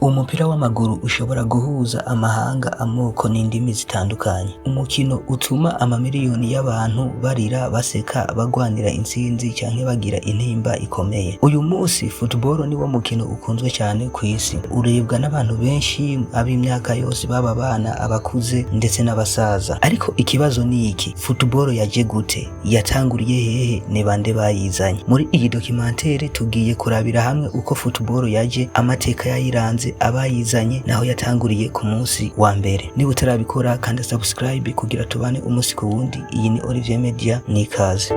Umupira w'amaguru ushobora guhuza amahanga, amoko n'indimi zitandukanye. Umukino utuma amamiliyoni y'abantu barira, baseka, bagwanira intsinzi canke bagira intimba ikomeye. Uyu munsi football ni wo mukino ukunzwe cyane ku isi. Urebwa n'abantu benshi ab'imyaka yose, baba abana, abakuze ndetse n'abasaza. Ariko ikibazo ni iki, football yaje gute? Yatanguriye hehe? Ni bande bayizanye? Muri iyi documentaire tugiye kurabira hamwe uko football yaje, amateka yayiranze, abayizanye naho yatanguriye ku munsi wa mbere. Niba utarabikora kanda subscribe kugira tubane umunsi ku wundi. Iyi ni Olivier Media, nikaze.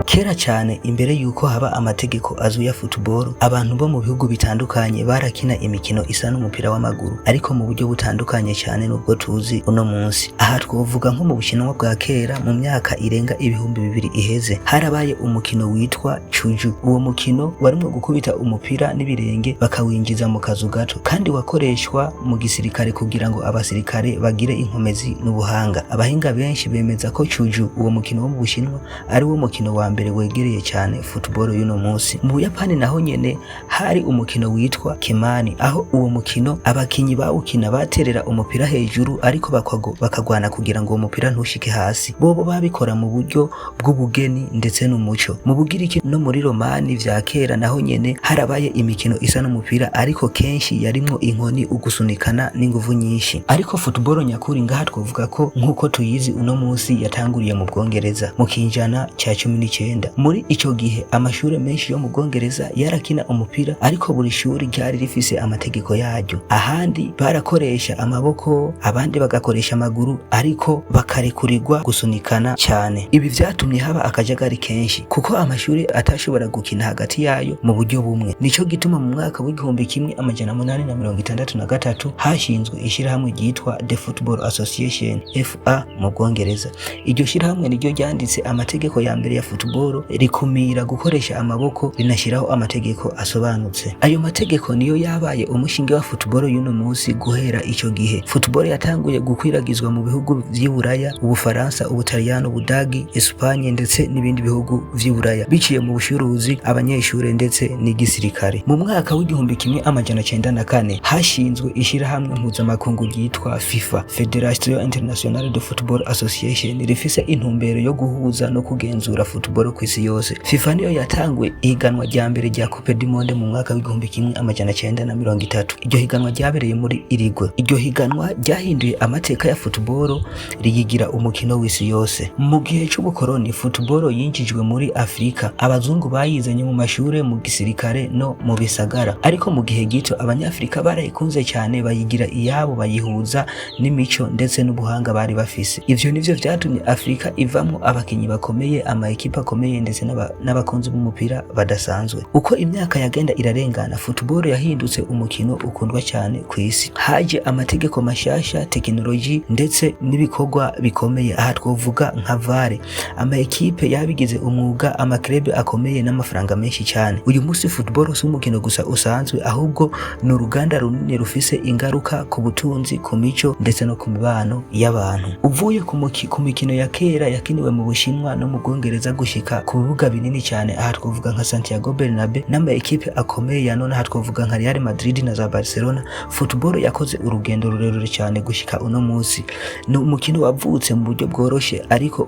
Kera cyane imbere yuko haba amategeko azwi ya football, abantu bo mu bihugu bitandukanye barakina imikino isa n'umupira w'amaguru, ariko mu buryo butandukanye cyane n'ubwo tuzi uno munsi. Aha twovuga nko mu Bushinwa bwa kera, mu myaka irenga ibihumbi 2 iheze, harabaye umukino witwa Chuju. Uwo mukino warimo gukubita umupira n'ibirenge bakawinjiza mu kazu gato, kandi wakoreshwa mu gisirikare kugira ngo abasirikare bagire inkomezi n'ubuhanga. Abahinga benshi bemeza ko Chuju, uwo mukino wo mu Bushinwa, ari wo mukino wa mbere wegereye cyane football y'uno munsi. Mu Buyapani naho nyene hari umukino witwa Kemani, aho uwo mukino abakinyi bawukina baterera umupira hejuru, ariko bakagwana kugira ngo uwo mupira ntushike hasi. Bobo babikora mu buryo bw'ubugeni ndetse n'umuco. Mu Bugiriki no muri Romani vya kera naho nyene harabaye imikino isa n'umupira, ariko kenshi yarimwo inkoni, ugusunikana n'inguvu nyinshi. Ariko football nyakuri ngaha twovuga ko nkuko tuyizi uno munsi yatanguriye mu Bwongereza mu kinjana cya 19. Muri ico gihe amashure menshi yo mu Bwongereza yarakina umupira, ariko buri shuri ryari rifise amategeko yaryo. Ahandi barakoresha amaboko, abandi bagakoresha amaguru, ariko bakarekurirwa gusunikana cyane. Ibi vyatumye haba akajagari kenshi, kuko amashuri atashobora gukina hagati yayo mu buryo bumwe. Nico gituma mu mwaka w'igihumbi 1863 hashinzwe ishirahamwe ryitwa The Football Association, FA mu Bwongereza. Iryo shirahamwe niryo ryanditse amategeko ya mbere ya football, rikumira gukoresha amaboko, rinashiraho amategeko asobanutse. Ayo mategeko niyo yabaye umushinge wa football y'uno munsi. Guhera ico gihe football yatanguye gukwiragizwa mu bihugu vy'Iburaya, Ubufaransa, Ubutaliyano, Ubudagi, Espanye ndetse n'ibindi bihugu vy'Iburaya, biciye mu bushuruzi, abanyeshure ndetse n'igisirikare. Mu mwaka w'igihumbi 1904 hashinzwe ishirahamwe mpuzamakungu ryitwa FIFA, Federation Internationale de Football Association, rifise intumbero yo guhuza no kugenzura football ku isi yose. FIFA niyo yatanguye ihiganwa rya mbere rya Coupe du Monde mu mwaka w'igihumbi 1930. Iryo higanwa ryabereye muri Uruguay. Iryo higanwa ryahinduye amateka ya football, riyigira umukino w'isi yose. Mu gihe cy'ubukoroni football yinjijwe muri Afrika, abazungu bayizanye mu mashure, mu gisirikare no mu bisagara, ariko mu gihe gito abanyafrika barayikunze cyane, bayigira iyabo, bayihuza n'imico ndetse n'ubuhanga bari bafise. Ivyo nivyo vyatumye Afrika ivamwo abakinyi bakomeye, amaekipa akomeye ndetse n'abakunzi b'umupira badasanzwe. Uko imyaka yagenda irarengana, football yahindutse umukino ukundwa cyane ku isi. Haje amategeko mashasha, tekinoloji ndetse n'ibikorwa bikomeye. Aha twovuga nka VAR, amaekipe yabigize umwuga, amaklebe akomeye n'amafaranga menshi cyane. Uyu munsi football si umukino gusa usanzwe, ahubwo ni uruganda runini rufise ingaruka ku butunzi, ku mico ndetse no ku mibano y'abantu. Uvuye ku mikino ya kera yakiniwe mu Bushinwa no mu Bwongereza gushika ku bibuga binini cyane, aha twovuga nka Santiago Bernabeu n'amaekipe akomeye ya none, aha twovuga nka Real Madrid na za Barcelona, football yakoze urugendo rurerure cyane gushika uno munsi. Ni umukino wavutse mu buryo bworoshe, ariko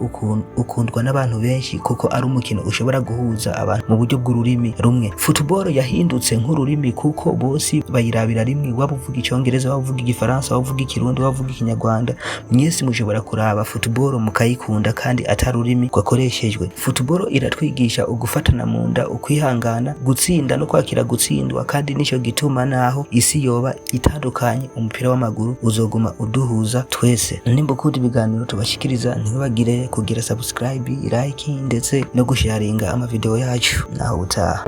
ukundwa n'abantu benshi, kuko ari umukino ushobora guhuza abantu mu buryo bw'ururimi rumwe. Football yahindutse nk'ururimi, kuko bose bayirabira rimwe, waba uvuga Icyongereza, waba uvuga Igifaransa, waba uvuga Ikirundi, waba uvuga Ikinyarwanda, mwese mushobora kuraba football mukayikunda, kandi atari ururimi rwakoreshejwe. Football iratwigisha ugufatana mu nda, ukwihangana, gutsinda no kwakira gutsindwa, kandi nico gituma naho isi yoba itandukanye, umupira w'amaguru uzoguma uduhuza twese. Nimba ukunda ibiganiro tubashikiriza, ntibagire kugira subscribe, like ndetse no gusharinga amavideo yacu. Naho utaha.